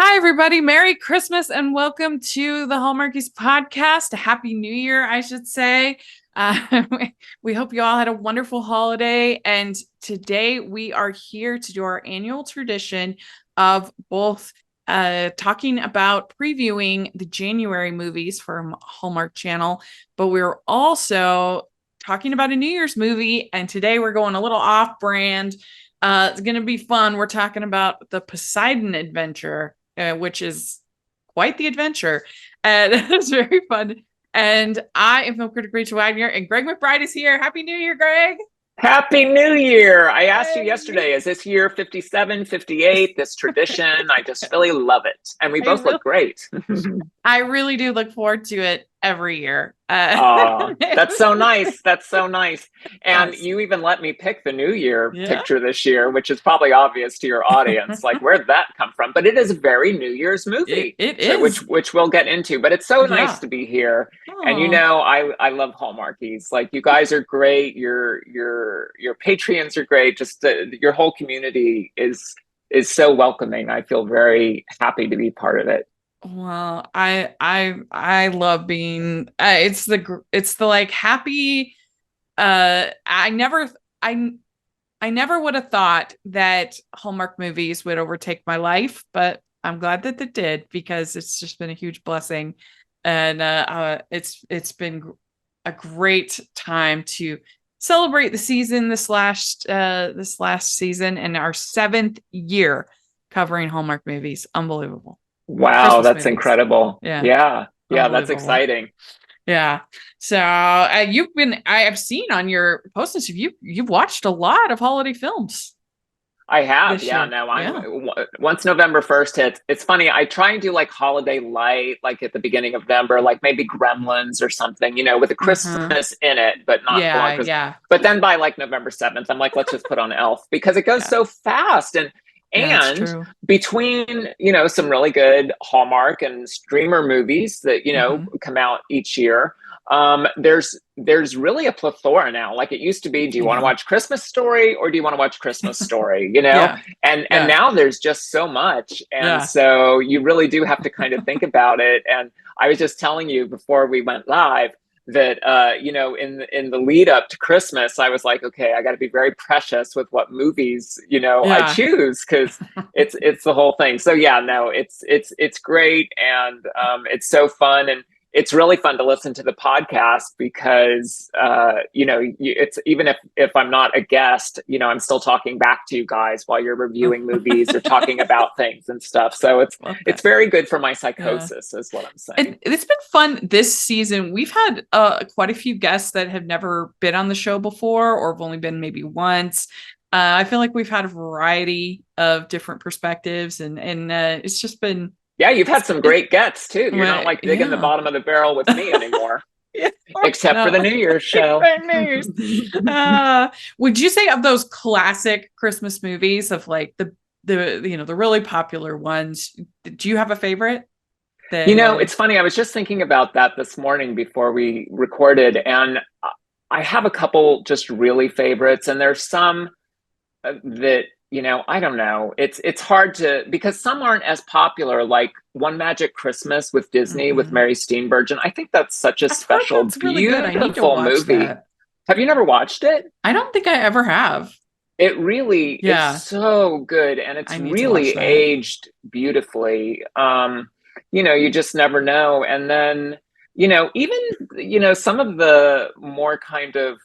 Hi, everybody. Merry Christmas and welcome to the Hallmarkies podcast. A Happy New Year, I should say. Uh, we hope you all had a wonderful holiday. And today we are here to do our annual tradition of both talking about previewing the January movies for Hallmark Channel, but we're also talking about a New Year's movie. And today we're going a little off brand. It's going to be fun. We're talking about the Poseidon Adventure, which is quite the adventure. And it's very fun. And I am film critic Rachel Wagner, and Gregg McBride is here. Happy New Year, Greg. Happy New Year. I asked you yesterday, is this year 57, 58, this tradition? I just really love it. And we both look great. I really do look forward to it every year. That's so nice. That's so nice. And Yes. you even let me pick the New Year picture this year, which is probably obvious to your audience. Like, where'd that come from? But it is a very New Year's movie. It is. Which we'll get into. But it's so nice to be here. Oh. And you know, I love Hallmarkies. Like, you guys are great. Your Patreons are great. Just your whole community is so welcoming. I feel very happy to be part of it. Well, I love being it's the like happy I never would have thought that Hallmark movies would overtake my life, but I'm glad that it did, because it's just been a huge blessing. And it's been a great time to celebrate the season this last season, and our 7th year covering Hallmark movies. Unbelievable. Wow, Christmas that's movies. Incredible. Yeah, that's Unbelievable. exciting. Yeah. So I have seen on your posts, you've watched a lot of holiday films. I have. This Yeah. year. No, once November 1st hits, it's funny. I try and do like holiday light, like at the beginning of November, like maybe Gremlins or something, you know, with a Christmas in it, but not full on. Yeah. But then by like November 7th, I'm like, let's just put on Elf, because it goes so fast. And between, you know, some really good Hallmark and streamer movies that, you know, come out each year, there's really a plethora now. Like, it used to be, do you want to watch Christmas Story or do you want to watch Christmas Story? You know, and now there's just so much, and so you really do have to kind of think about it. And I was just telling you before we went live that you know, in the lead up to Christmas, I was like, okay, I got to be very precious with what movies, you know, I choose, because it's the whole thing. So yeah, no, it's great, and it's so fun, and it's really fun to listen to the podcast, because you know, it's even if I'm not a guest, you know, I'm still talking back to you guys while you're reviewing movies or talking about things and stuff. So it's very good for my psychosis, is what I'm saying. It's been fun this season. We've had quite a few guests that have never been on the show before, or have only been maybe once. I feel like we've had a variety of different perspectives, and it's just been. Yeah, you've had some great gets too. You're not like digging the bottom of the barrel with me anymore. Except for the New Year's show. Would you say, of those classic Christmas movies, of like the you know, the really popular ones, do you have a favorite? You know, it's funny. I was just thinking about that this morning before we recorded, and I have a couple just really favorites, and there's some that, you know, I don't know. It's hard to, because some aren't as popular, like One Magic Christmas with Disney with Mary Steenburgen. I think that's such a special, beautiful movie. Have you never watched it? I don't think I ever have. It really is so good, and it's really aged beautifully. You know, you just never know. And then, you know, even, you know, some of the more kind of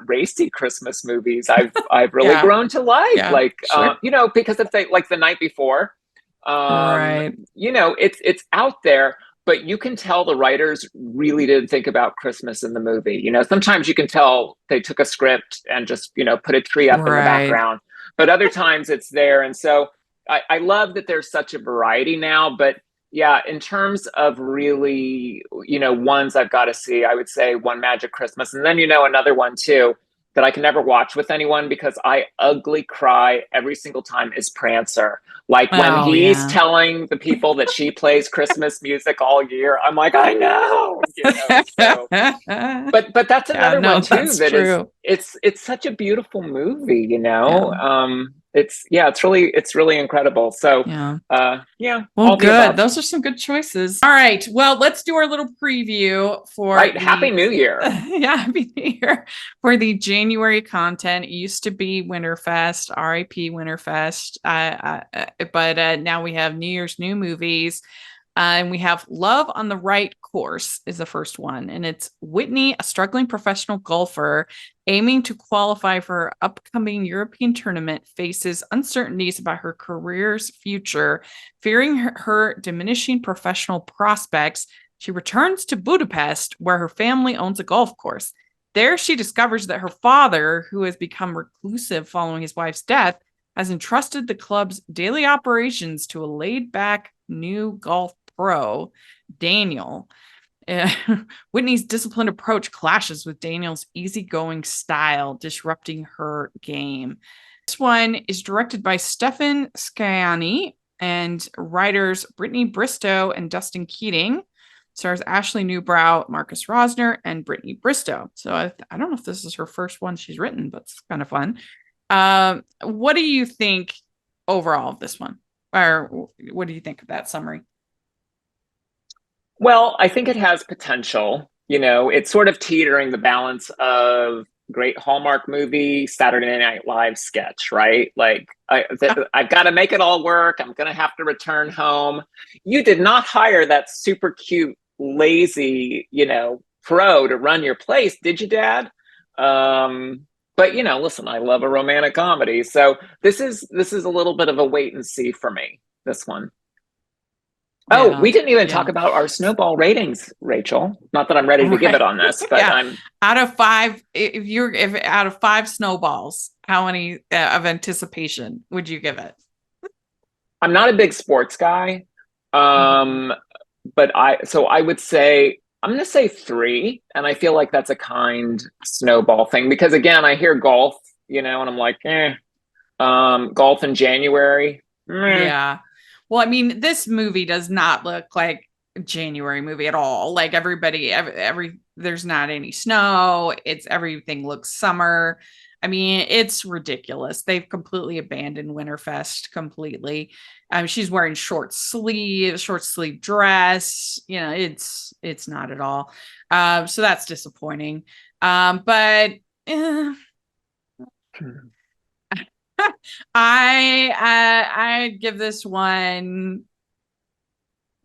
racy Christmas movies I've really grown to like, you know, because if they, like The Night Before, you know, it's out there, but you can tell the writers really did think about Christmas in the movie. You know, sometimes you can tell they took a script and just, you know, put a tree up in the background, but other times it's there. And so I love that there's such a variety now. But yeah, in terms of really, you know, ones I've got to see, I would say One Magic Christmas. And then, you know, another one too that I can never watch with anyone because I ugly cry every single time is Prancer. Like when he's telling the people that she plays Christmas music all year, I'm like, I know. You know, so. But that's another one too. It's such a beautiful movie, you know. it's really incredible. So well, good. Those are some good choices. All right, well, let's do our little preview for Happy New Year. Happy New Year for the January content. It used to be Winterfest, RIP Winterfest, but now we have New Year's new movies. And we have Love on the Right Course is the first one. And it's Whitney, a struggling professional golfer aiming to qualify for her upcoming European tournament, faces uncertainties about her career's future. Fearing her diminishing professional prospects, she returns to Budapest, where her family owns a golf course. There, she discovers that her father, who has become reclusive following his wife's death, has entrusted the club's daily operations to a laid-back new golf pro, Daniel. Whitney's disciplined approach clashes with Daniel's easygoing style, disrupting her game. This one is directed by Stefan Sciani and writers Brittany Bristow and Dustin Keating. Stars Ashley Newbrow, Marcus Rosner, and Brittany Bristow. So I don't know if this is her first one she's written, but it's kind of fun. What do you think overall of this one? Or what do you think of that summary? Well, I think it has potential. It's sort of teetering the balance of great Hallmark movie, Saturday Night Live sketch, right? Like, I've got to make it all work. I'm going to have to return home. You did not hire that super cute, lazy, pro to run your place, did you, Dad? But listen, I love a romantic comedy. So this is a little bit of a wait and see for me, this one. Oh, we didn't even talk about our snowball ratings, Rachel. Not that I'm ready to give it on this, but I'm out of 5. If out of 5 snowballs, how many of anticipation would you give it? I'm not a big sports guy, but I would say I'm going to say 3, and I feel like that's a kind snowball thing because again, I hear golf, and I'm like, golf in January. Yeah. Well, I mean, this movie does not look like a January movie at all. Like there's not any snow. Everything looks summer. I mean, it's ridiculous. They've completely abandoned Winterfest completely. She's wearing short sleeve dress. It's not at all. So that's disappointing. But I give this one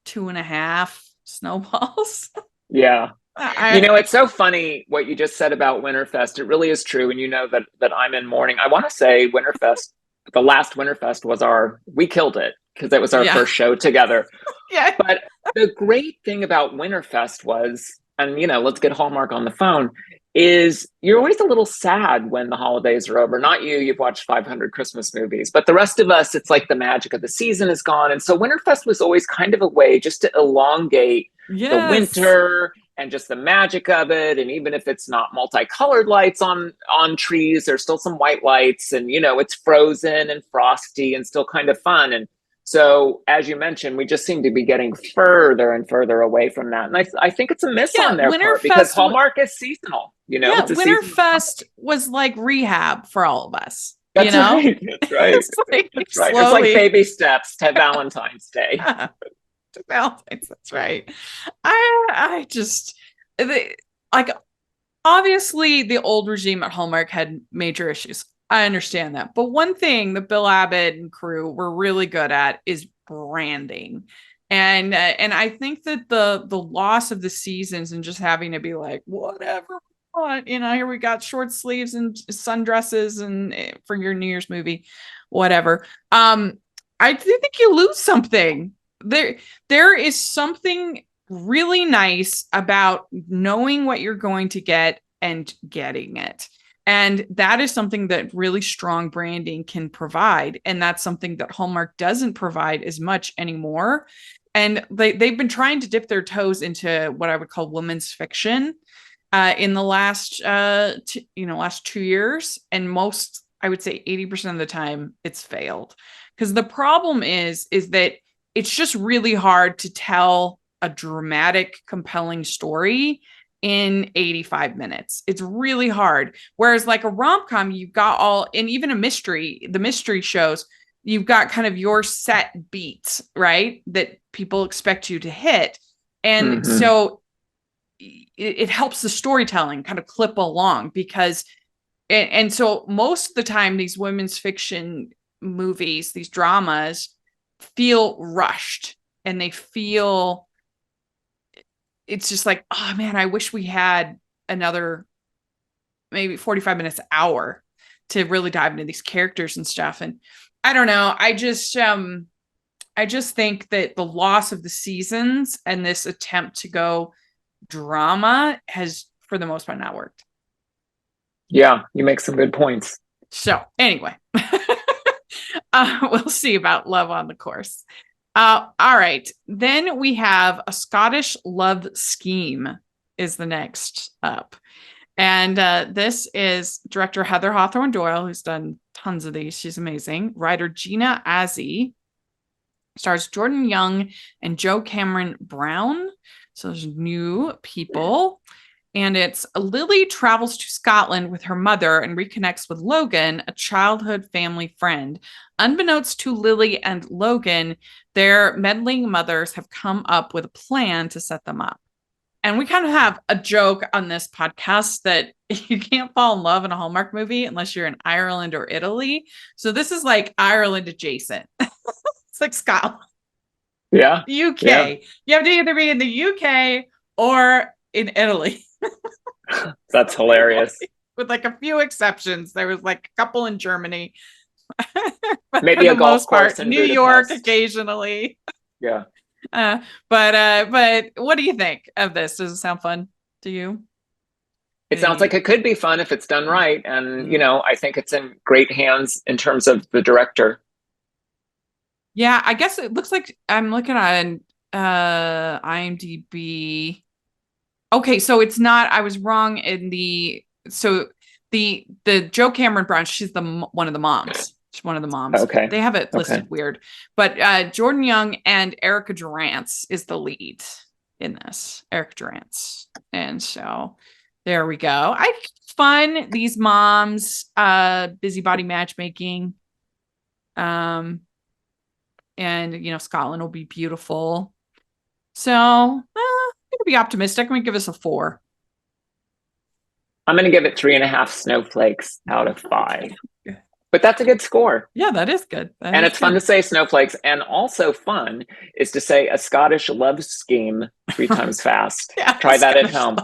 2.5 snowballs. Yeah. It's so funny what you just said about Winterfest. It really is true. And that I'm in mourning. I want to say Winterfest, the last Winterfest we killed it because it was our first show together. Yeah. But the great thing about Winterfest was, and let's get Hallmark on the phone, is you're always a little sad when the holidays are over. Not you've watched 500 Christmas movies, but the rest of us, it's like the magic of the season is gone. And so Winterfest was always kind of a way just to elongate the winter and just the magic of it. And even if it's not multicolored lights on trees, there's still some white lights and, it's frozen and frosty and still kind of fun. And so, as you mentioned, we just seem to be getting further and further away from that. And I think it's a miss on their part because Hallmark is seasonal. Winterfest was like rehab for all of us. That's right. That's right. It's like baby steps to Valentine's Day. To Valentine's, that's right. Obviously, the old regime at Hallmark had major issues. I understand that. But one thing that Bill Abbott and crew were really good at is branding. And I think that the loss of the seasons and just having to be like, whatever we want, here we got short sleeves and sundresses and for your New Year's movie, whatever. I think you lose something. There is something really nice about knowing what you're going to get and getting it. And that is something that really strong branding can provide. And that's something that Hallmark doesn't provide as much anymore. And they've been trying to dip their toes into what I would call women's fiction in the last 2 years. And most, I would say 80% of the time it's failed. Because the problem is that it's just really hard to tell a dramatic, compelling story in 85 minutes. It's really hard. Whereas like a rom-com, you've got all, and even a mystery, the mystery shows, you've got kind of your set beats, right? That people expect you to hit. And so it helps the storytelling kind of clip along because, and so most of the time, these women's fiction movies, these dramas feel rushed and they feel, it's just like, oh man, I wish we had another maybe 45 minutes, hour to really dive into these characters and stuff. And I don't know. I just think that the loss of the seasons and this attempt to go drama has, for the most part, not worked. Yeah, you make some good points. So anyway, we'll see about Love on the Course. All right. Then we have A Scottish Love Scheme is the next up. And this is director Heather Hawthorne Doyle, who's done tons of these. She's amazing. Writer Gina Azzi. Stars Jordan Young and Joe Cameron Brown. So there's new people. And it's Lily travels to Scotland with her mother and reconnects with Logan, a childhood family friend. Unbeknownst to Lily and Logan, their meddling mothers have come up with a plan to set them up. And we kind of have a joke on this podcast that you can't fall in love in a Hallmark movie unless you're in Ireland or Italy. So this is like Ireland adjacent. It's like Scotland. Yeah. UK. Yeah. You have to either be in the UK or in Italy. That's hilarious. With like a few exceptions. There was like a couple in Germany. Maybe a golf course in New York occasionally. Yeah. But what do you think of this? Does it sound fun to you? It sounds like it could be fun if it's done right. And, you know, I think it's in great hands in terms of the director. Yeah, I guess it looks like I'm looking at IMDb. Okay, so it's not, I was wrong in the Joe Cameron Brown, she's one of the moms. She's one of the moms. Okay. They have it listed weird. But Jordan Young and Erica Durance is the lead in this. Erica Durance. And so there we go. It's fun. These moms, busybody matchmaking. And you know, Scotland will be beautiful. So I'm gonna be optimistic. I'm gonna give us a 4. I'm gonna give it 3.5 snowflakes out of 5. But that's a good score. Yeah, that is good. And it's fun to say snowflakes. And also fun is to say A Scottish Love Scheme 3 times fast. Yeah, try that at home.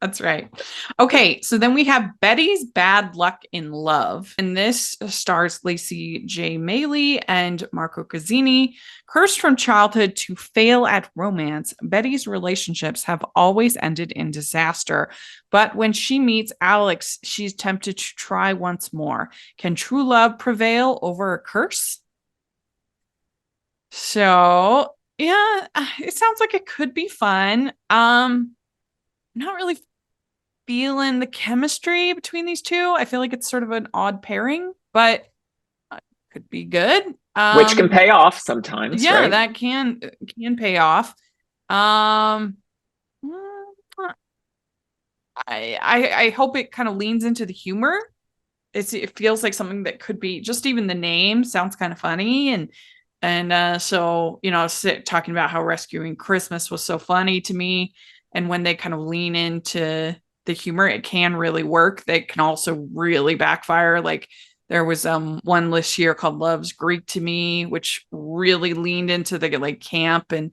That's right. Okay, so then we have Betty's Bad Luck in Love. And this stars Lacey J. Maley and Marco Cazzini. Cursed from childhood to fail at romance, Betty's relationships have always ended in disaster. But when she meets Alex, she's tempted to try once more. Can true love prevail over a curse? So, yeah, it sounds like it could be fun. Not really feeling the chemistry between these two. I feel like it's sort of an odd pairing, but could be good. Which can pay off sometimes. Yeah, right? that can pay off. I hope it kind of leans into the humor. It feels like something that could be, just even the name sounds kind of funny, and so you know, I was talking about how Rescuing Christmas was so funny to me, and when they kind of lean into the humor, it can really work. They can also really backfire. Like there was one this year called Love's Greek to Me, which really leaned into the like camp, and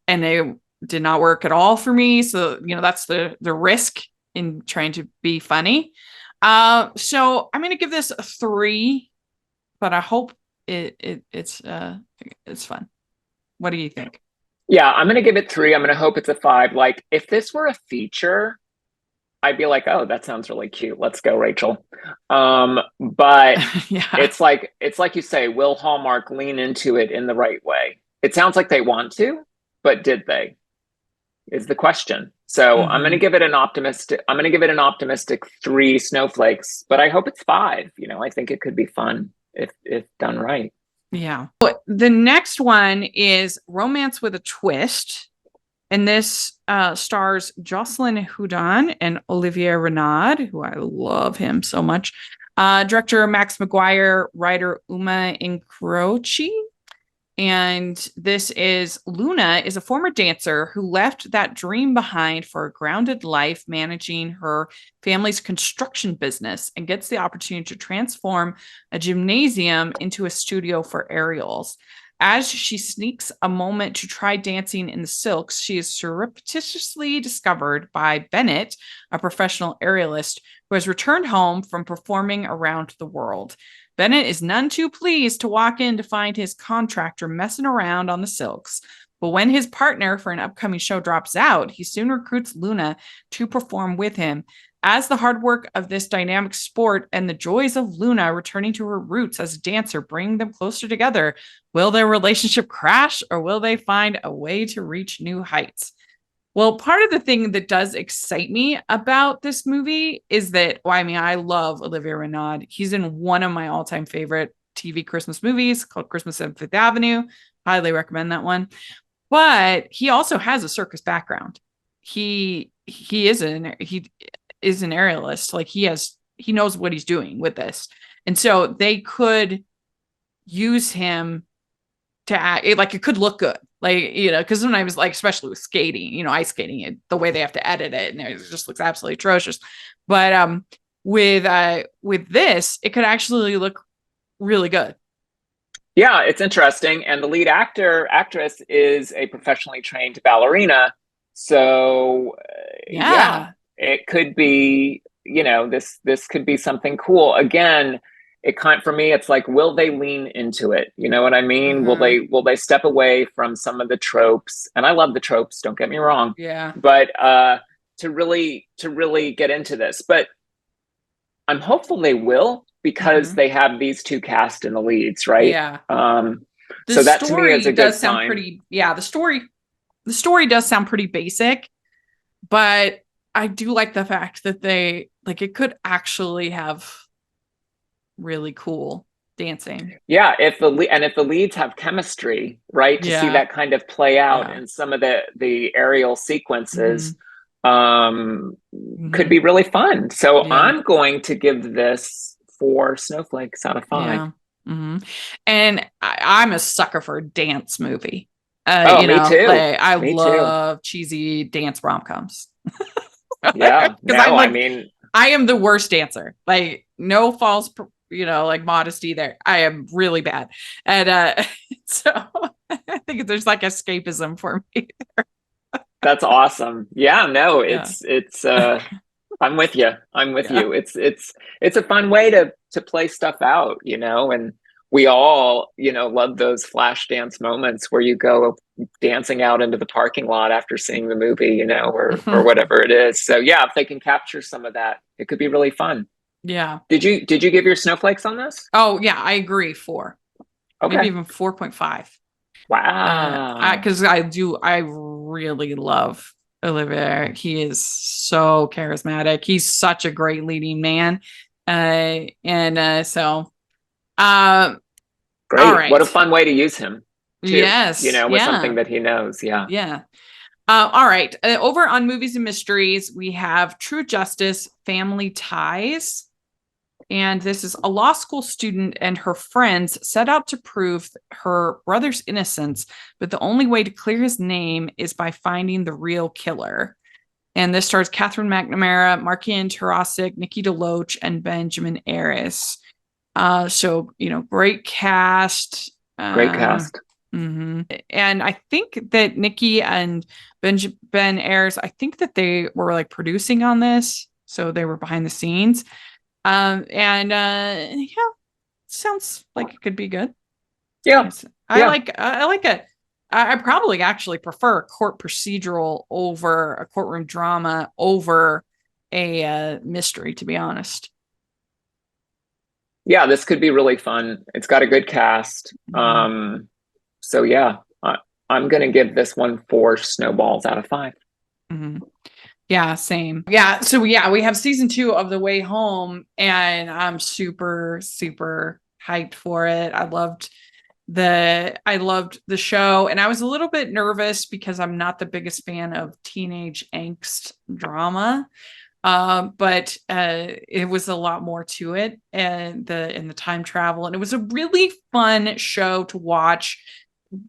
they did not work at all for me. So you know, that's the risk in trying to be funny. So I'm gonna give this a 3, but I hope it's fun. What do you think? Yeah, I'm gonna give it 3. I'm gonna hope it's a 5. Like if this were a feature, I'd be like, oh, that sounds really cute. Let's go, Rachel. But yeah. it's like you say, will Hallmark lean into it in the right way? It sounds like they want to, but did they? Is the question. So I'm going to give it an optimistic 3 snowflakes, but I hope it's 5. You know, I think it could be fun if done right. Yeah. The next one is Romance with a Twist. And this stars Jocelyn Houdon and Olivier Renaud, who I love him so much. Director Max McGuire, writer Uma Incroci. And this is Luna is a former dancer who left that dream behind for a grounded life managing her family's construction business and gets the opportunity to transform a gymnasium into a studio for aerials. As she sneaks a moment to try dancing in the silks, she is surreptitiously discovered by Bennett, a professional aerialist who has returned home from performing around the world. Bennett is none too pleased to walk in to find his contractor messing around on the silks. But when his partner for an upcoming show drops out, he soon recruits Luna to perform with him. As the hard work of this dynamic sport and the joys of Luna returning to her roots as a dancer bring them closer together, will their relationship crash or will they find a way to reach new heights? Well, part of the thing that does excite me about this movie is that, well, I mean, I love Olivier Renaud. He's in one of my all-time favorite TV Christmas movies called Christmas on Fifth Avenue. Highly recommend that one. But he also has a circus background. He is an aerialist. Like he knows what he's doing with this. And so they could use him to act, it could look good. Like, you know, because sometimes, like, especially with skating, you know, ice skating, the way they have to edit it, and it just looks absolutely atrocious. But with this, it could actually look really good. Yeah, it's interesting. And the lead actress is a professionally trained ballerina. So yeah, it could be, you know, this could be something cool. Again, for me, it's like, will they lean into it? You know what I mean? Mm-hmm. Will they step away from some of the tropes? And I love the tropes, don't get me wrong. Yeah. But to really get into this. But I'm hopeful they will, because they have these two cast in the leads, right? Yeah. So that to me is a good sign. The story does sound pretty basic, but I do like the fact that it could actually have really cool dancing. Yeah, if the leads have chemistry, right, to see that kind of play out in some of the aerial sequences, could be really fun. So I'm going to give this 4 snowflakes out of 5. Yeah. And I'm a sucker for a dance movie. Me too. I love cheesy dance rom-coms. Yeah, I am the worst dancer. Like, no false, modesty there. I am really bad. And so I think there's like escapism for me there. That's awesome. Yeah, no, it's I'm with you. You. It's a fun way to play stuff out, you know, and we all, you know, love those flash dance moments where you go dancing out into the parking lot after seeing the movie, you know, or whatever it is. So yeah, if they can capture some of that, it could be really fun. Yeah. Did you give your snowflakes on this? Oh yeah, I agree. 4. Okay. Maybe even 4.5. Wow. Because I really love Olivier. He is so charismatic. He's such a great leading man. So great. All right. What a fun way to use him too, yes, you know, with something that he knows. Yeah. All right, over on Movies and Mysteries, we have True Justice, Family Ties. And this is a law school student and her friends set out to prove her brother's innocence, but the only way to clear his name is by finding the real killer. And this stars Catherine McNamara, Markian Tarasic, Nikki DeLoach, and Benjamin Ayres. So, you know, great cast. Great cast. And I think that Nikki and Ben Ayres, I think that they were like producing on this. So they were behind the scenes. Sounds like it could be good. Yeah. I like it. I probably actually prefer a court procedural over a courtroom drama over a mystery, to be honest. Yeah, this could be really fun. It's got a good cast. So yeah, I'm going to give this one 4 snowballs out of 5. Yeah, same. Yeah. So we have season 2 of The Way Home, and I'm super, super hyped for it. I loved I loved the show, and I was a little bit nervous because I'm not the biggest fan of teenage angst drama. But it was a lot more to it, and the time travel, and it was a really fun show to watch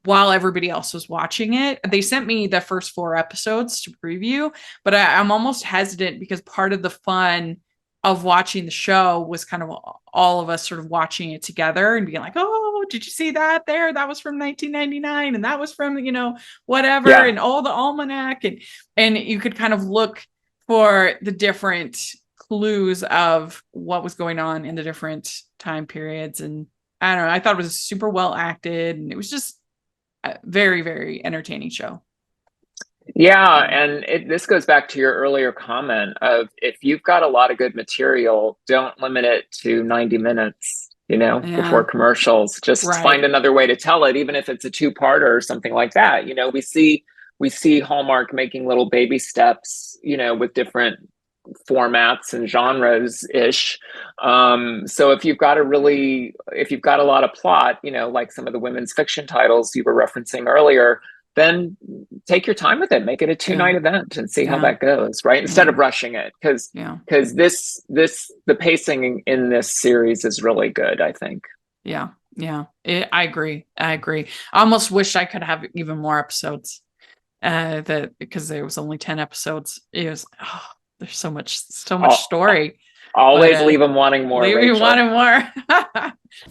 while everybody else was watching it. They sent me the first 4 episodes to preview, but I'm almost hesitant because part of the fun of watching the show was kind of all of us sort of watching it together and being like, oh, did you see that there? That was from 1999, and that was from, whatever, and all the almanac, and you could kind of look for the different clues of what was going on in the different time periods. And I don't know, I thought it was super well acted, and it was just a very, very entertaining show. Yeah, and this goes back to your earlier comment of, if you've got a lot of good material, don't limit it to 90 minutes, before commercials. Just find another way to tell it, even if it's a 2-parter or something like that. We see Hallmark making little baby steps, with different formats and genres ish. So if you've got a lot of plot, like some of the women's fiction titles you were referencing earlier, then take your time with it. Make it a 2-night event and see how that goes, right? Instead of rushing it, because the pacing in this series is really good, I think. Yeah, I agree. I almost wish I could have even more episodes. Because there was only 10 episodes. It was there's so much story. Always leave them wanting more. Leave you wanting more.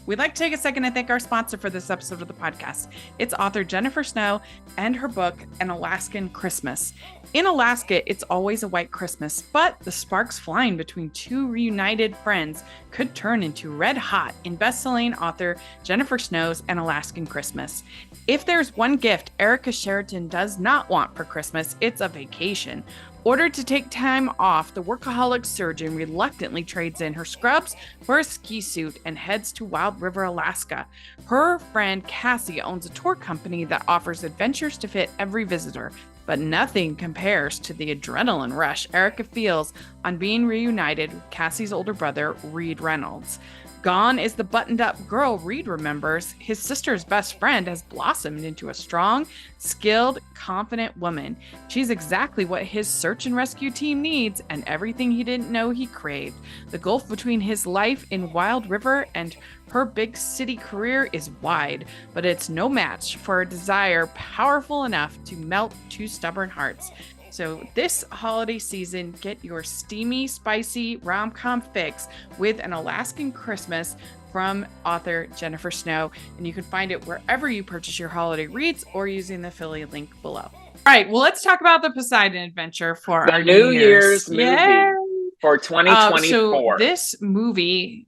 We'd like to take a second and thank our sponsor for this episode of the podcast. It's author Jennifer Snow and her book, An Alaskan Christmas. In Alaska, it's always a white Christmas, but the sparks flying between 2 reunited friends could turn into red hot in best-selling author Jennifer Snow's An Alaskan Christmas. If there's one gift Erica Sheraton does not want for Christmas, it's a vacation. Ordered to take time off, the workaholic surgeon reluctantly trades in her scrubs for a ski suit and heads to Wild River, Alaska. Her friend Cassie owns a tour company that offers adventures to fit every visitor, but nothing compares to the adrenaline rush Erica feels on being reunited with Cassie's older brother, Reed Reynolds. Gone is the buttoned-up girl Reed remembers. His sister's best friend has blossomed into a strong, skilled, confident woman. She's exactly what his search and rescue team needs, and everything he didn't know he craved. The gulf between his life in Wild River and her big city career is wide, but it's no match for a desire powerful enough to melt 2 stubborn hearts. So this holiday season, get your steamy, spicy rom-com fix with An Alaskan Christmas from author Jennifer Snow. And you can find it wherever you purchase your holiday reads or using the affiliate link below. All right, well, let's talk about the Poseidon Adventure for our New Year's movie for 2024. So this movie,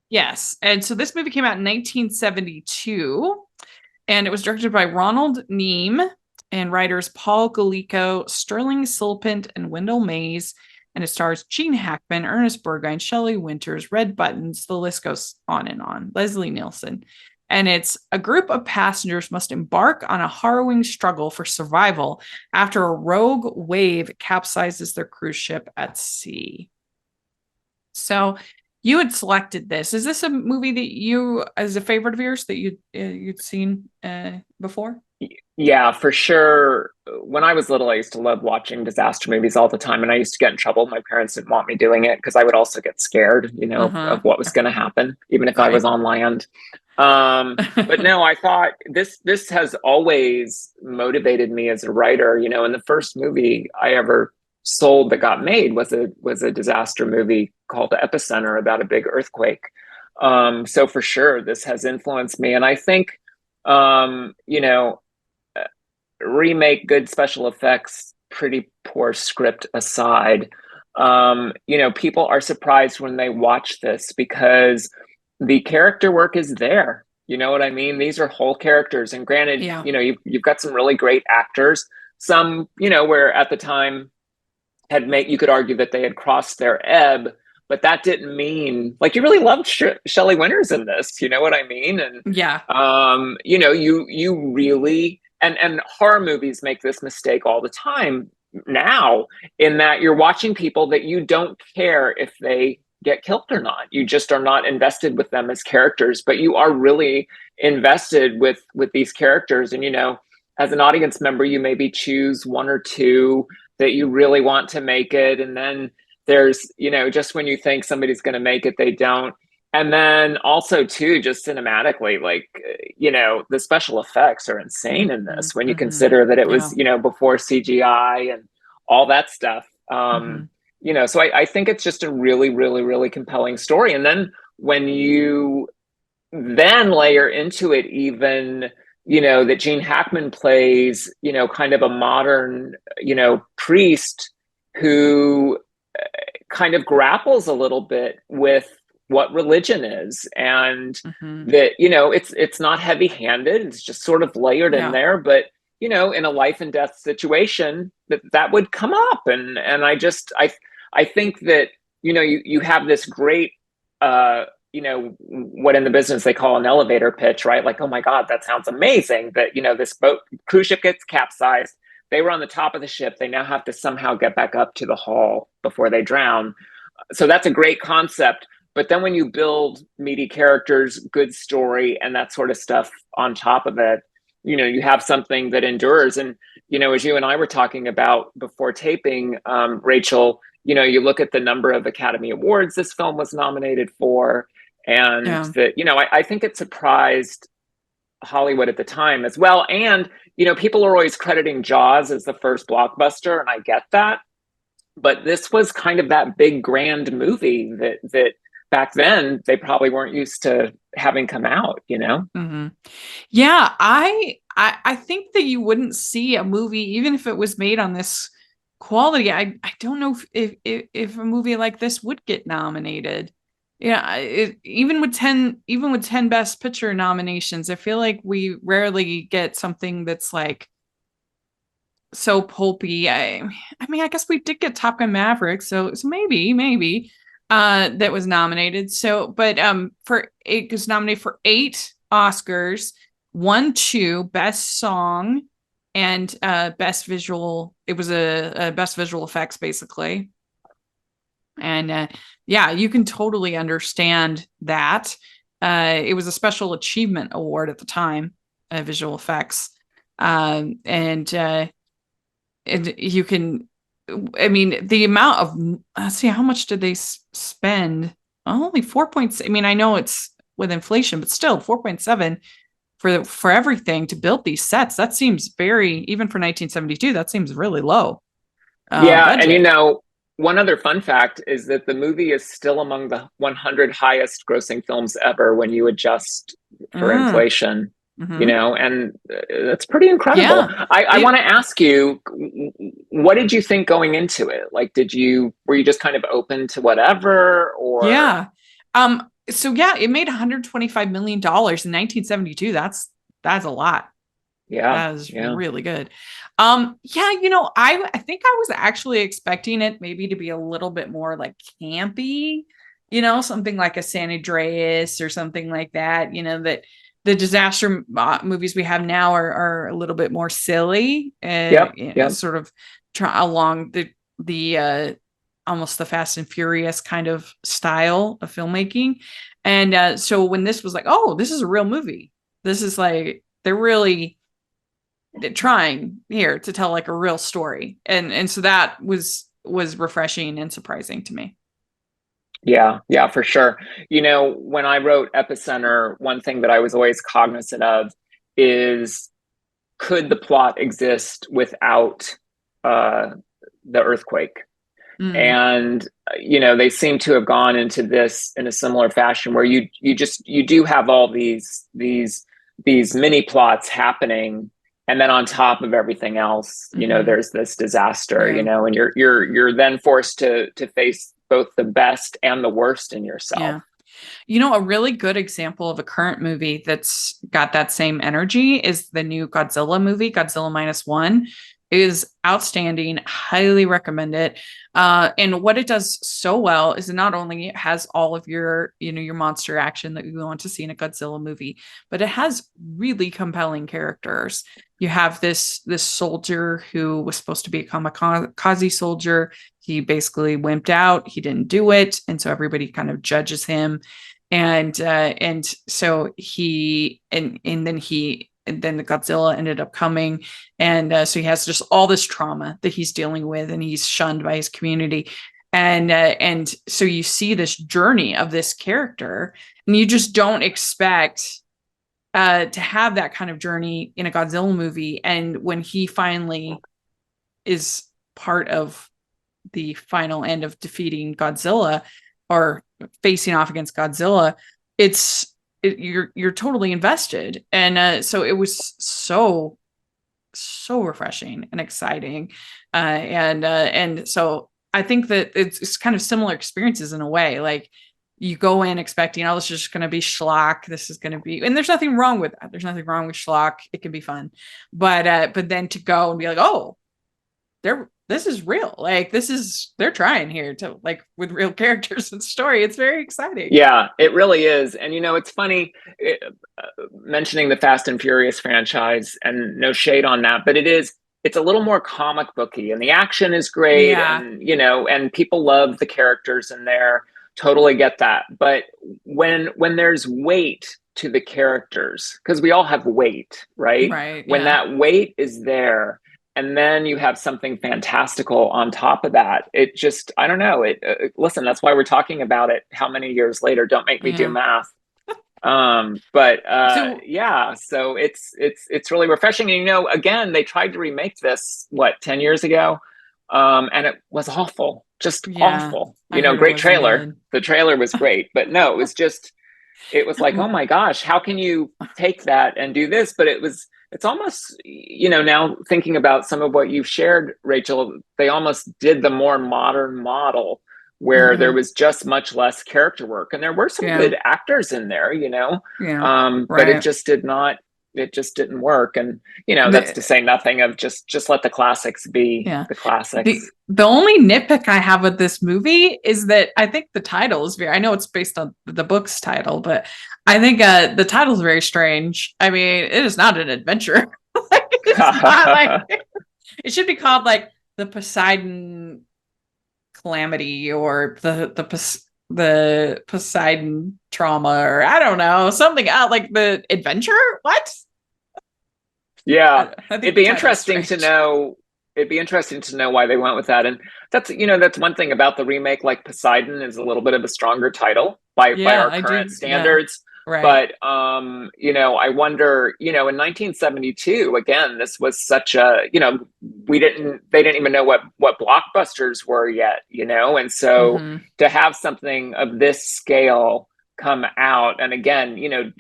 yes. And so this movie came out in 1972, and it was directed by Ronald Neame and writers Paul Gallico, Sterling Silpent, and Wendell Mays. And it stars Gene Hackman, Ernest Burgine, Shelley Winters, Red Buttons, the list goes on and on, Leslie Nielsen. And it's a group of passengers must embark on a harrowing struggle for survival after a rogue wave capsizes their cruise ship at sea. So you had selected this. Is this a movie that you, as a favorite of yours, that you'd seen before? Yeah, for sure. When I was little, I used to love watching disaster movies all the time, and I used to get in trouble. My parents didn't want me doing it because I would also get scared, of what was going to happen, even if I was on land. But no, I thought this has always motivated me as a writer, and the first movie I ever sold that got made was a disaster movie called Epicenter about a big earthquake. So for sure, this has influenced me. And I think, remake, good special effects, pretty poor script aside, people are surprised when they watch this because the character work is there. You know what I mean? These are whole characters. And granted, you've got some really great actors. Some, where at the time you could argue that they had crossed their ebb, but that didn't mean, like, you really loved Shelley Winters in this. You know what I mean? And you really, and horror movies make this mistake all the time now, in that you're watching people that you don't care if they get killed or not. You just are not invested with them as characters, but you are really invested with these characters. And, as an audience member, you maybe choose one or two that you really want to make it. And then there's, just when you think somebody's going to make it, they don't. And then also too, just cinematically, like, the special effects are insane in this when you consider that it was, before CGI and all that stuff. So I think it's just a really, really, really compelling story. And then when you then layer into it even, that Gene Hackman plays, kind of a modern, priest who kind of grapples a little bit with what religion is, and that, it's not heavy-handed. It's just sort of layered in there, but, in a life and death situation that would come up. And I think that, you have this great, what in the business they call an elevator pitch, right? Like, oh my God, that sounds amazing. That, this cruise ship gets capsized. They were on the top of the ship. They now have to somehow get back up to the hull before they drown. So that's a great concept. But then when you build meaty characters, good story, and that sort of stuff on top of it, you have something that endures. And, as you and I were talking about before taping, Rachel, you look at the number of Academy Awards this film was nominated for, and that, I think it surprised Hollywood at the time as well. And, people are always crediting Jaws as the first blockbuster, and I get that. But this was kind of that big, grand movie that back then they probably weren't used to having come out, Yeah, I think that you wouldn't see a movie, even if it was made on this quality. I don't know if a movie like this would get nominated. Yeah, even with 10 Best Picture nominations, I feel like we rarely get something that's like so pulpy. I mean, I guess we did get Top Gun Maverick, so maybe that was nominated. So, but it was nominated for 8 Oscars, 2 Best Song, and Best Visual. It was a Best Visual Effects, basically. And you can totally understand that. It was a Special Achievement Award at the time, visual effects, and you can. I mean, the amount of, let's see, how much did they spend? Only 4.6. I mean, I know it's with inflation, but still 4.7 for everything to build these sets. That seems even for 1972, that seems really low. Budget. And one other fun fact is that the movie is still among the 100 highest grossing films ever when you adjust for inflation. And that's pretty incredible. Yeah. I want to ask you, what did you think going into it? Like, were you just kind of open to whatever, or? Yeah. So it made $125 million in 1972. That's a lot. Yeah. That was really good. I think I was actually expecting it maybe to be a little bit more like campy, something like a San Andreas or something like that, that the disaster movies we have now are a little bit more silly, sort of along the almost the Fast and Furious kind of style of filmmaking. And so when this was like, oh, this is a real movie, this is like, they're really trying here to tell like a real story. And so that was refreshing and surprising to me. Yeah, for sure. When I wrote Epicenter, one thing that I was always cognizant of is, could the plot exist without the earthquake? And, they seem to have gone into this in a similar fashion where you do have all these mini plots happening. And then on top of everything else, there's this disaster, and you're then forced to face both the best and the worst in yourself. Yeah. A really good example of a current movie that's got that same energy is the new Godzilla movie, Godzilla -1. is outstanding. Highly recommend it. And what it does so well is it not only has all of your, your monster action that you want to see in a Godzilla movie, but it has really compelling characters. You have this soldier who was supposed to be a kamikaze soldier. He basically wimped out. He didn't do it, and so everybody kind of judges him. And so then the Godzilla ended up coming. And so he has just all this trauma that he's dealing with, and he's shunned by his community. And so you see this journey of this character, and you just don't expect to have that kind of journey in a Godzilla movie. And when he finally is part of the final end of defeating Godzilla or facing off against Godzilla, you're totally invested. And so it was so refreshing and exciting. And so I think that it's kind of similar experiences in a way. Like, you go in expecting, oh, this is just going to be schlock. This is going to be, and there's nothing wrong with that. There's nothing wrong with schlock. It can be fun, but then to go and be like, oh, this is real. Like, they're trying here to, like, with real characters and story. It's very exciting. Yeah, it really is. And, it's funny mentioning the Fast and Furious franchise, and no shade on that, but it's a little more comic booky, and the action is great. Yeah. And, and people love the characters in there. Totally get that. But when there's weight to the characters, because we all have weight, right? Right. When that weight is there, and then you have something fantastical on top of that, it just, I don't know. Listen, that's why we're talking about it. How many years later? Don't make me do math. So it's really refreshing. And, again, they tried to remake this, 10 years ago? And it was awful, just awful. Great trailer. Good. The trailer was great, but no, it was like, oh my gosh, how can you take that and do this? But it's almost, now thinking about some of what you've shared, Rachel, they almost did the more modern model where there was just much less character work, and there were some good actors in there, but it just didn't work. And, that's to say nothing of just let the classics be the classics. The only nitpick I have with this movie is that I think the title is I know it's based on the book's title, but I think the title is very strange. I mean, it is not an adventure. It's not it should be called like the Poseidon Calamity, or the Poseidon trauma, or I don't know, something out like the adventure. What? Yeah, it'd be interesting to know. It'd be interesting to know why they went with that. And that's one thing about the remake. Like, Poseidon is a little bit of a stronger title by our current standards. Yeah. Right. But I wonder. In 1972, again, this was such a they didn't even know what blockbusters were yet. And so to have something of this scale come out, and again,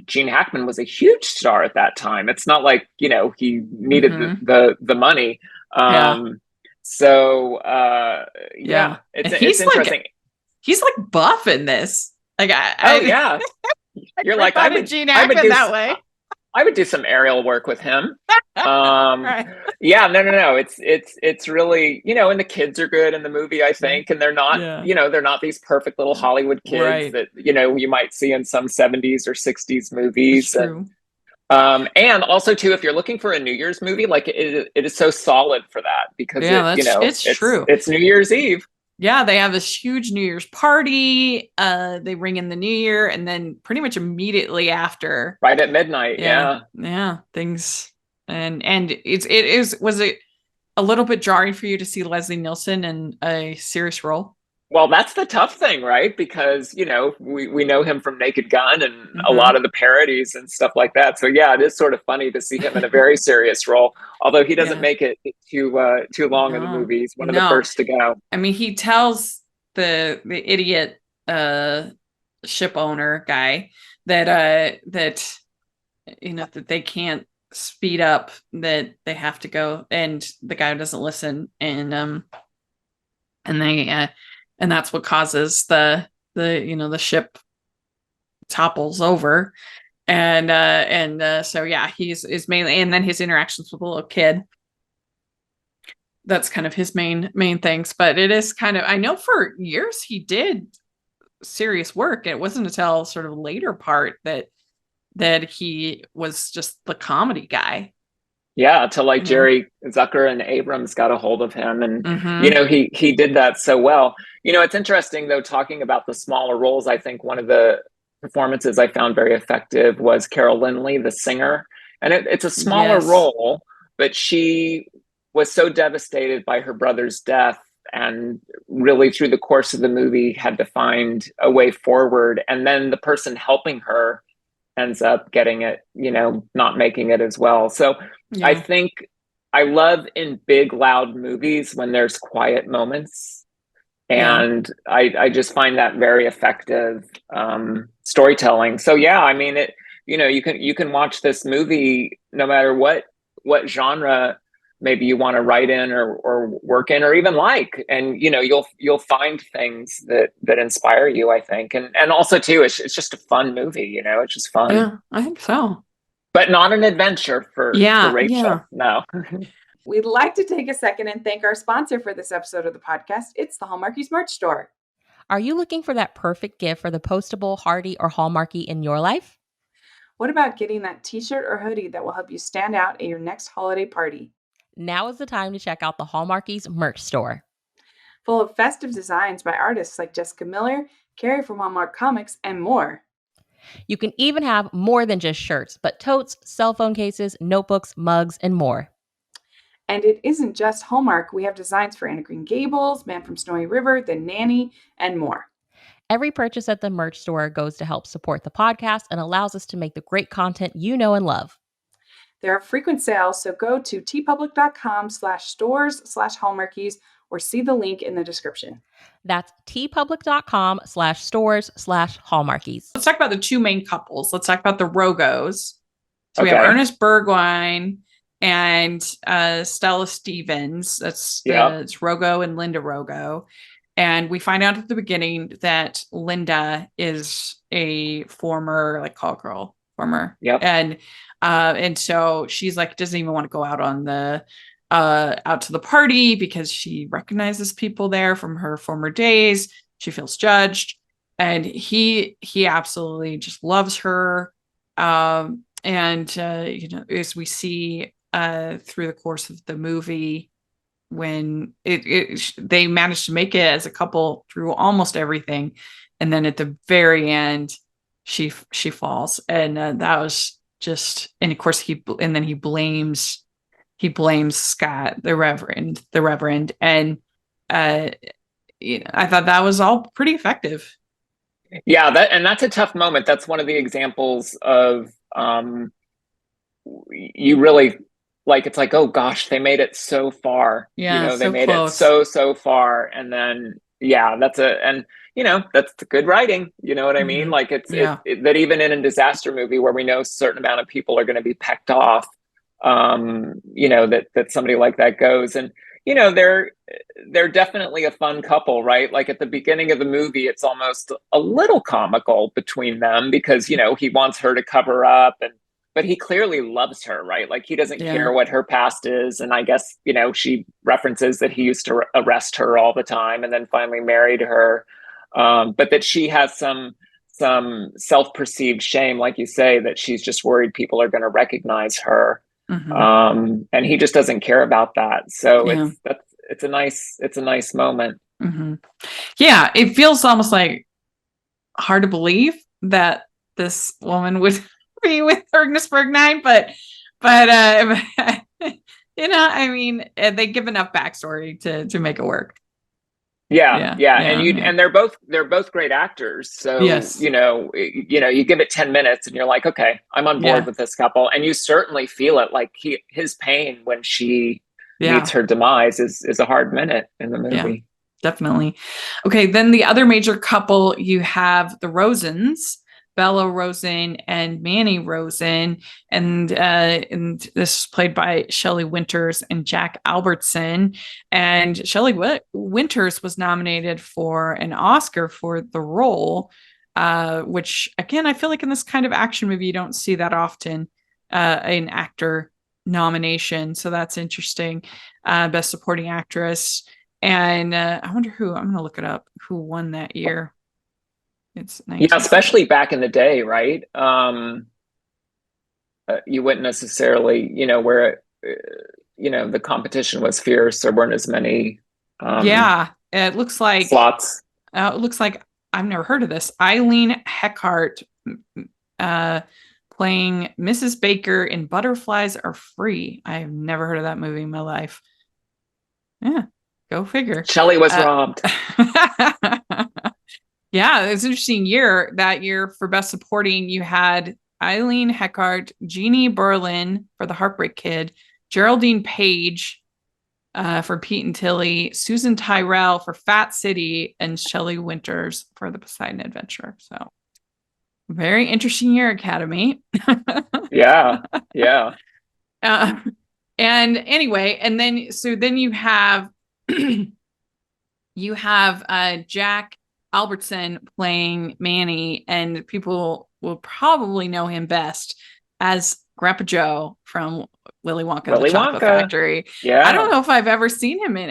Gene Hackman was a huge star at that time. It's not like he needed the money. It's interesting. He's like buff in this. Like, you're like, I would Gene Hackman that way. I would do some aerial work with him. Right. Yeah, no. It's really, and the kids are good in the movie, I think. And they're not, they're not these perfect little Hollywood kids that, you might see in some 70s or 60s movies. And also too, if you're looking for a New Year's movie, like it is so solid for that, because it's true. It's New Year's Eve. Yeah, they have this huge New Year's party. They ring in the new year, and then pretty much immediately after, right at midnight. Yeah, things was it a little bit jarring for you to see Leslie Nielsen in a serious role? Well, that's the tough thing, right? Because, we know him from Naked Gun and a lot of the parodies and stuff like that. So, yeah, it is sort of funny to see him in a very serious role, although he doesn't make it too long in the movie. He's one of the first to go. I mean, he tells the idiot ship owner guy that they can't speed up, that they have to go, and the guy doesn't listen, and that's what causes the ship topples over, and so he's mainly, and then his interactions with the little kid that's kind of his main things. But it is kind of, I know for years he did serious work. It wasn't until sort of later part that he was just the comedy guy. Yeah, till like Jerry Zucker and Abrams got a hold of him, and he did that so well. It's interesting though, talking about the smaller roles. I think one of the performances I found very effective was Carol Lindley, the singer, and it's a smaller role, but she was so devastated by her brother's death, and really through the course of the movie had to find a way forward. And then the person helping her ends up getting it, not making it as well. So I think I love in big, loud movies when there's quiet moments. And I just find that very effective storytelling. So I mean, you can watch this movie no matter what genre maybe you want to write in or work in or even like, and you'll find things that inspire you, I think. And also too, it's just a fun movie, it's just fun. Yeah, I think so. But not an adventure for Rachel. Yeah. No. We'd like to take a second and thank our sponsor for this episode of the podcast. It's the Hallmarkies merch store. Are you looking for that perfect gift for the postable, Hardy, or Hallmarky in your life? What about getting that t-shirt or hoodie that will help you stand out at your next holiday party? Now is the time to check out the Hallmarkies merch store. Full of festive designs by artists like Jessica Miller, Carrie from Hallmark Comics, and more. You can even have more than just shirts, but totes, cell phone cases, notebooks, mugs, and more. And it isn't just Hallmark. We have designs for Anna Green Gables, Man from Snowy River, The Nanny, and more. Every purchase at the merch store goes to help support the podcast and allows us to make the great content you know and love. There are frequent sales, so go to tpublic.com/stores/Hallmarkies or see the link in the description. That's tpublic.com/stores/Hallmarkies. Let's talk about the two main couples. Let's talk about the Rogos. So we have Ernest Burgoyne and Stella Stevens. It's Rogo and Linda Rogo. And we find out at the beginning that Linda is a former call girl, and so she's doesn't even want to go out on the out to the party because she recognizes people there from her former days. She feels judged, and he absolutely just loves her. As we see through the course of the movie, when they managed to make it as a couple through almost everything, and then at the very end she falls, and that was just, and of course he blames Scott, the reverend, and I thought that was all pretty effective. That's a tough moment. That's one of the examples of you really it's like, oh gosh, they made it so far. They made close. It so far. And then, that's the good writing. You know what I mean? That even in a disaster movie where we know a certain amount of people are going to be pecked off, that somebody like that goes. And, they're definitely a fun couple, right? Like at the beginning of the movie, it's almost a little comical between them because, he wants her to cover up, but he clearly loves her, right? Like he doesn't care what her past is. And I guess, she references that he used to arrest her all the time and then finally married her. But that she has some self-perceived shame, like you say, that she's just worried people are going to recognize her. Mm-hmm. And he just doesn't care about that. So it's a nice moment. Mm-hmm. Yeah. It feels almost hard to believe that this woman would be with Ernest Burgoyne, but I mean, they give enough backstory to make it work. And they're both great actors. So you give it 10 minutes and you're like, okay, I'm on board with this couple, and you certainly feel it. Like his pain when she meets her demise is a hard minute in the movie. Yeah, definitely. Okay, then the other major couple, you have the Rosens, Bella Rosen and Manny Rosen, and this is played by Shelley Winters and Jack Albertson. And Shelley Winters was nominated for an Oscar for the role, which again, I feel like in this kind of action movie, you don't see that often, an actor nomination. So that's interesting. Best Supporting Actress. And I wonder I'm going to look it up, who won that year. It's yeah, especially back in the day, right? You wouldn't necessarily, where, the competition was fierce. There weren't as many. It looks like slots. It looks like I've never heard of this. Eileen Heckart playing Mrs. Baker in Butterflies Are Free. I've never heard of that movie in my life. Yeah, go figure. Shelley was robbed. Yeah, it's an interesting year. That year for Best Supporting, you had Eileen Heckart, Jeannie Berlin for The Heartbreak Kid, Geraldine Page for Pete and Tilly, Susan Tyrell for Fat City, and Shelley Winters for The Poseidon Adventure. So very interesting year, Academy. Yeah. And anyway, and then you have Jack Albertson playing Manny, and people will probably know him best as Grandpa Joe from Willy Wonka and the Chocolate Factory. Yeah. I don't know if I've ever seen him in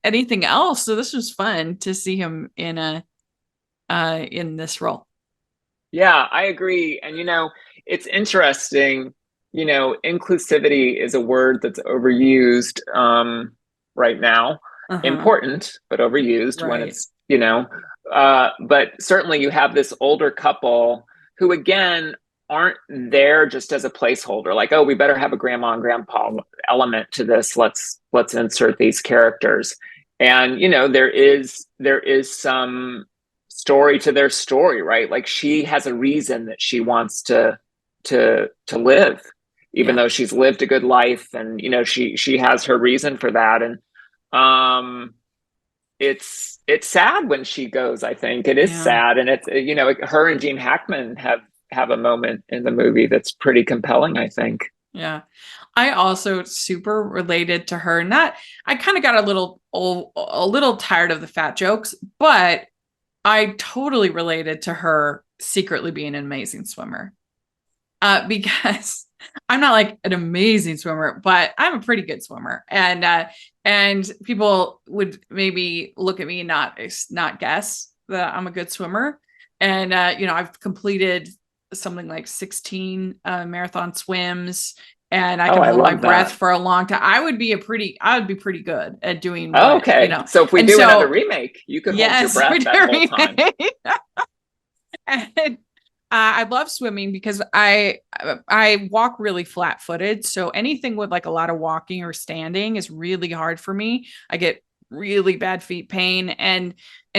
anything else, so this was fun to see him in this role. Yeah, I agree. And it's interesting, inclusivity is a word that's overused right now. Important, but overused when it's, but certainly you have this older couple who, again, aren't there just as a placeholder, like, oh, we better have a grandma and grandpa element to this. Let's insert these characters. And, there is some story to their story, right? Like, she has a reason that she wants to live, even though she's lived a good life, and, she has her reason for that. And, it's sad when she goes. I think it is sad, and it's her and Gene Hackman have a moment in the movie that's pretty compelling, I think. Yeah, I also super related to her. I kind of got a little tired of the fat jokes, but I totally related to her secretly being an amazing swimmer. Because I'm not like an amazing swimmer, but I'm a pretty good swimmer. And people would maybe look at me and not guess that I'm a good swimmer. And, I've completed something like 16 marathon swims, and I can hold my breath for a long time. I would be pretty good at doing what, okay. So if we do another remake, you could hold your breath that whole time. And I love swimming because I walk really flat-footed. So anything with like a lot of walking or standing is really hard for me. I get really bad feet pain. And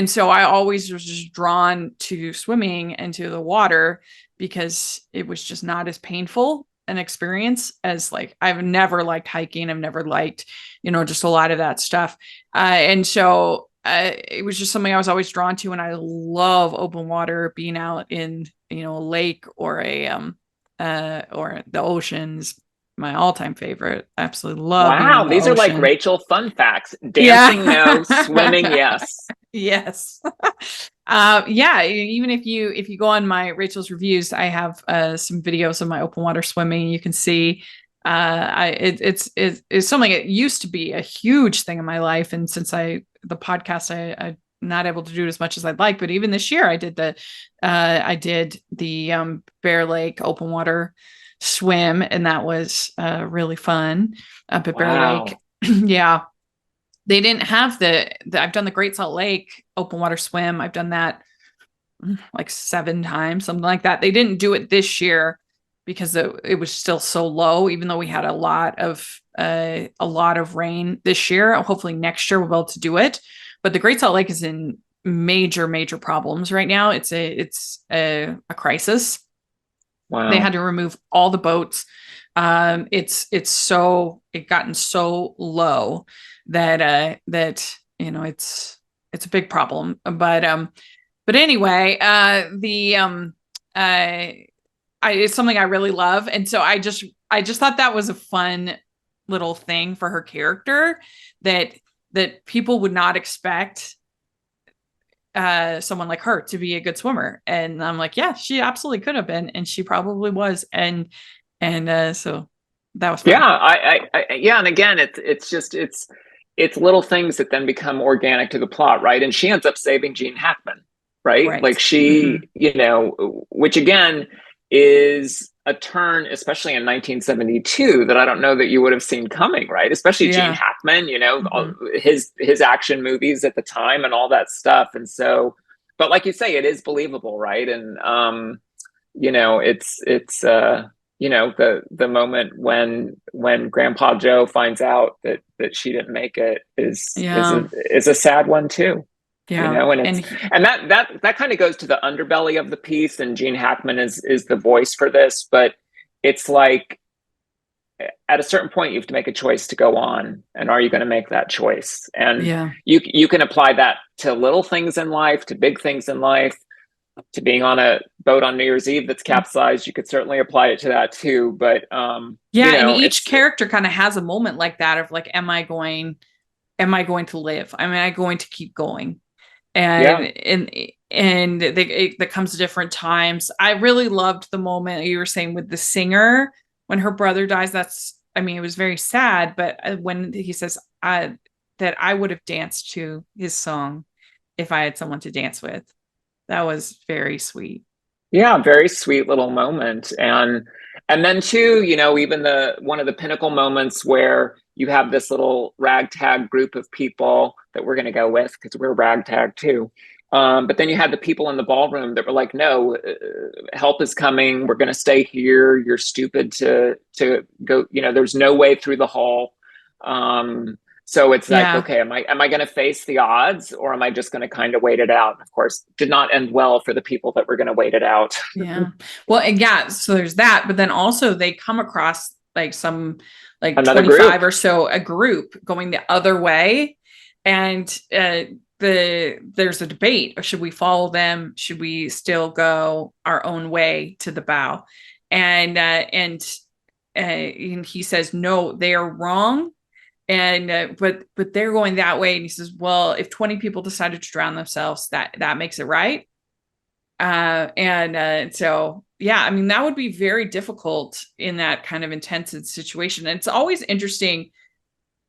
so I always was just drawn to swimming and to the water because it was just not as painful an experience as, like, I've never liked hiking. I've never liked, just a lot of that stuff. And so it was just something I was always drawn to. And I love open water, being out in, a lake or or the oceans. My all-time favorite. Absolutely love. Wow, these are like Rachel fun facts. Dancing, no. Swimming, yes. Yes. Even if you go on my Rachel's reviews, I have some videos of my open water swimming. You can see it's something that used to be a huge thing in my life, and since the podcast, I'm not able to do it as much as I'd like. But even this year, I did the Bear Lake open water swim, and that was really fun up at Bear Lake. Yeah. They didn't have I've done the Great Salt Lake open water swim. I've done that like 7 times, something like that. They didn't do it this year because it was still so low, even though we had a lot of rain this year. Hopefully next year we'll be able to do it. But the Great Salt Lake is in major, major problems right now. It's a crisis. Wow. They had to remove all the boats. It's gotten so low that it's a big problem. But anyway, it's something I really love, and so I just thought that was a fun little thing for her character that people would not expect someone like her to be a good swimmer. And I'm like, yeah, she absolutely could have been, and she probably was. And so That was fun. Yeah, and again, it's little things that then become organic to the plot, right? And she ends up saving Gene Hackman, right? Like she, which again is a turn, especially in 1972, that I don't know that you would have seen coming, right? Especially Gene Hackman, his action movies at the time and all that stuff. And so, but like you say, it is believable, right? And it's the moment when Grandpa Joe finds out that she didn't make it is a sad one too. And that kind of goes to the underbelly of the piece, and Gene Hackman is the voice for this, but it's like at a certain point you have to make a choice to go on, and are you going to make that choice? And you can apply that to little things in life, to big things in life, to being on a boat on New Year's Eve that's capsized. You could certainly apply it to that too. But and each character kind of has a moment like that of like, am I going to live? Am I going to keep going? And that comes at different times. I really loved the moment you were saying with the singer when her brother dies. It was very sad, but when he says that I would have danced to his song if I had someone to dance with. That was very sweet. Yeah, very sweet little moment. And then too, even one of the pinnacle moments where you have this little ragtag group of people that we're going to go with because we're ragtag too. But then you had the people in the ballroom that were like, no, help is coming. We're going to stay here. You're stupid to go, there's no way through the hall. So it's like, okay, am I going to face the odds, or am I just going to kind of wait it out? Of course, did not end well for the people that were going to wait it out. Well, so there's that, but then also they come across like some like another 25 group. Or so, a group going the other way. And there's a debate. Should we follow them? Should we still go our own way to the bow? And he says, no, they are wrong. And but they're going that way. And he says, well, if 20 people decided to drown themselves, that makes it right. So that would be very difficult in that kind of intense situation. And it's always interesting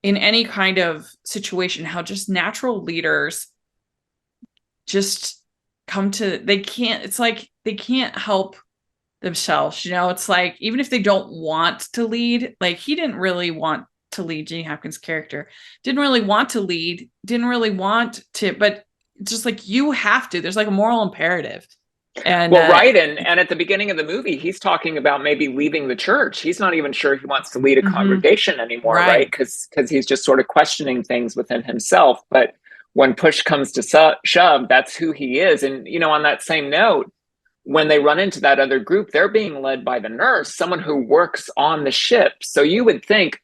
in any kind of situation how just natural leaders just it's like they can't help themselves. It's like, even if they don't want to lead, like he didn't really want to lead. Gene Hackman's character didn't really want to lead, but just like, you have to, there's like a moral imperative. And right. And at the beginning of the movie, he's talking about maybe leaving the church. He's not even sure he wants to lead a congregation anymore, right? Because he's just sort of questioning things within himself. But when push comes to shove, that's who he is. And, on that same note, when they run into that other group, they're being led by the nurse, someone who works on the ship. So you would think,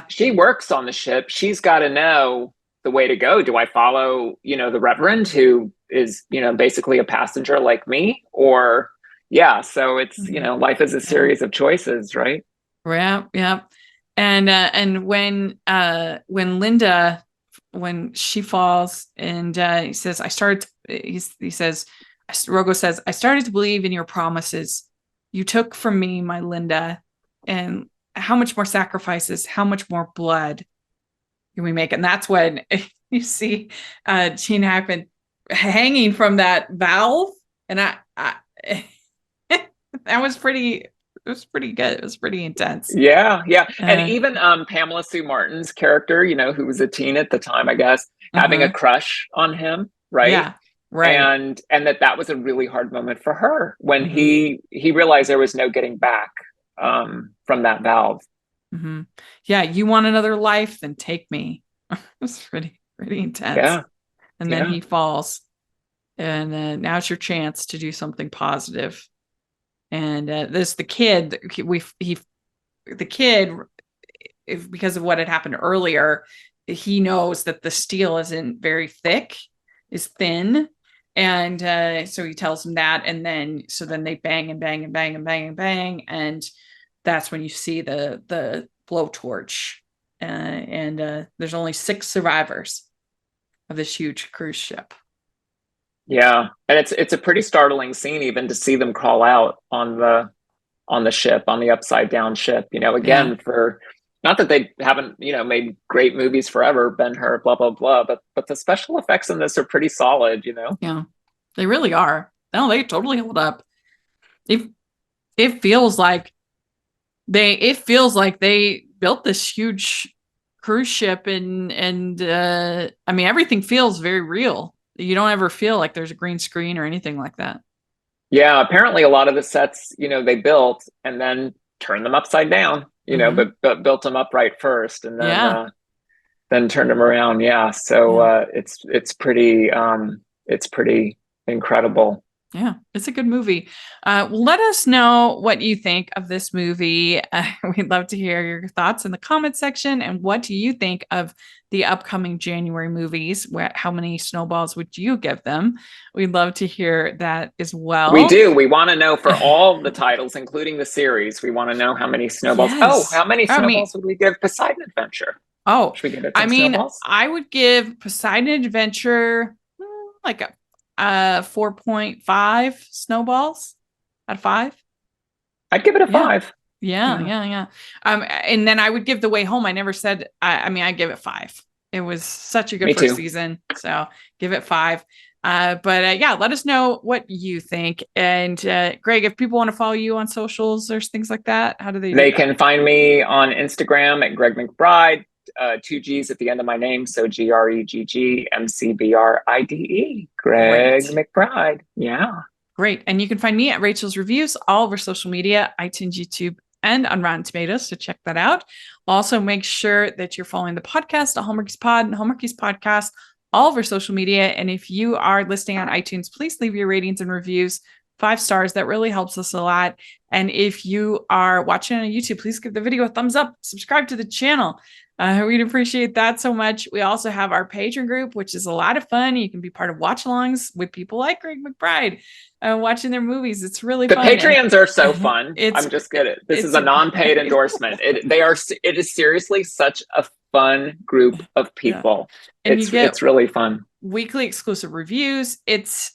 she works on the ship. She's got to know the way to go. Do I follow, the Reverend who is, basically a passenger like me? Or, so it's, life is a series of choices, right? Yeah. And when Linda, when she falls, and he says, Rogo says, I started to believe in your promises you took from me, my Linda, and how much more sacrifices, how much more blood can we make? And that's when you see Gene Hackman hanging from that valve. And I that was pretty, it was pretty good. It was pretty intense. Yeah. And even Pamela Sue Martin's character, who was a teen at the time, I guess, having a crush on him, right? Yeah. Right. And that was a really hard moment for her when he realized there was no getting back from that valve. Yeah, you want another life, then take me. It was pretty intense. Yeah. And then he falls, and now's your chance to do something positive. And this the kid, because of what had happened earlier, he knows that the steel isn't very thick, is thin. And so he tells him that, and then they bang and bang and bang and bang and bang, and that's when you see the blowtorch, and there's only 6 survivors of this huge cruise ship. Yeah, and it's a pretty startling scene even to see them crawl out on on the ship, on the upside down ship, again, for not that they haven't, made great movies forever, Ben-Hur, blah, blah, blah, but the special effects in this are pretty solid, Yeah, they really are. No, they totally hold up. It feels like they built this huge cruise ship and I mean, everything feels very real. You don't ever feel like there's a green screen or anything like that. Yeah, apparently a lot of the sets, they built and then turned them upside down, but built them upright first and then turned them around. Yeah. So it's pretty incredible. Yeah, it's a good movie. Let us know what you think of this movie. We'd love to hear your thoughts in the comment section. And what do you think of the upcoming January movies? How many snowballs would you give them? We'd love to hear that as well. We do. We want to know for all the titles, including the series. We want to know how many snowballs. Yes. Oh, how many snowballs would we give Poseidon Adventure? Oh, should we give it 10 snowballs? I would give Poseidon Adventure like a 4.5 snowballs out of 5. I'd give it a 5. Yeah. And then I would give The Way Home. I never said, I give it 5. It was such a good first season. So give it 5. But let us know what you think. And Greg, if people want to follow you on socials or things like that, how do they do They can find me on Instagram at Gregg McBride. 2 G's at the end of my name, so GreggMcBride. Gregg McBride. Yeah. Great. And you can find me at Rachel's Reviews, all over social media, iTunes, YouTube, and on Rotten Tomatoes. So check that out. Also, make sure that you're following the podcast, the Hallmarkies Pod and Hallmarkies Podcast, all over social media. And if you are listening on iTunes, please leave your ratings and reviews. 5 stars. That really helps us a lot. And if you are watching on YouTube, please give the video a thumbs up. Subscribe to the channel. We'd appreciate that so much. We also have our Patreon group, which is a lot of fun. You can be part of watch-alongs with people like Gregg McBride, watching their movies. It's really fun. The Patreons are so fun. I'm just kidding. This is a non-paid endorsement. It is seriously such a fun group of people. Yeah. It's really fun. Weekly exclusive reviews. It's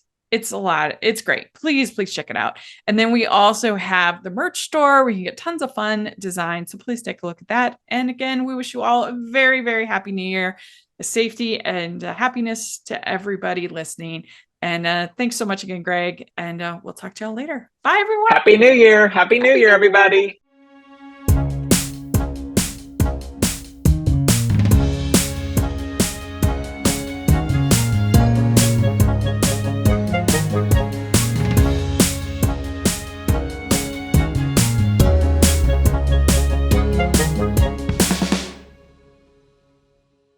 a lot. It's great. Please check it out. And then we also have the merch store where you can get tons of fun designs. So please take a look at that. And again, we wish you all a very, very happy new year, safety and happiness to everybody listening. And thanks so much again, Greg. And we'll talk to y'all later. Bye, everyone. Happy New Year. Happy New Year, everybody.